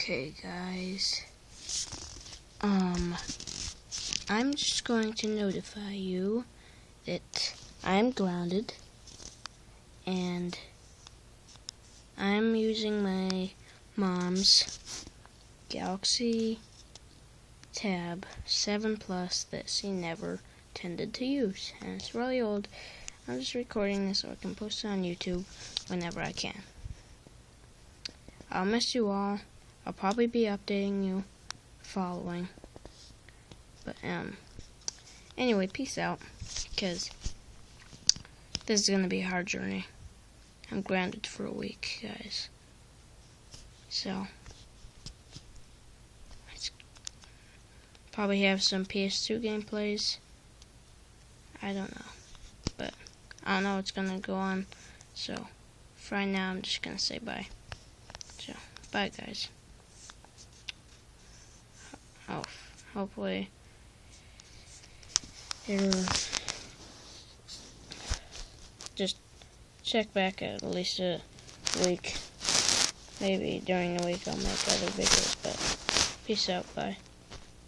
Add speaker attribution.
Speaker 1: Okay, guys. I'm just going to notify you that I'm grounded and I'm using my mom's Galaxy Tab 7 Plus that she never tended to use, and it's really old. I'm just recording this so I can post it on YouTube whenever I can. I'll miss you all. I'll probably be updating you following. But anyway, peace out, because this is gonna be a hard journey. I'm grounded for a week, guys. So probably have some PS2 gameplays. I don't know, but I don't know what's gonna go on. So for right now, I'm just gonna say bye. So bye, guys. Hopefully it'll just check back at least a week. Maybe during the week I'll make other videos, but peace out, bye.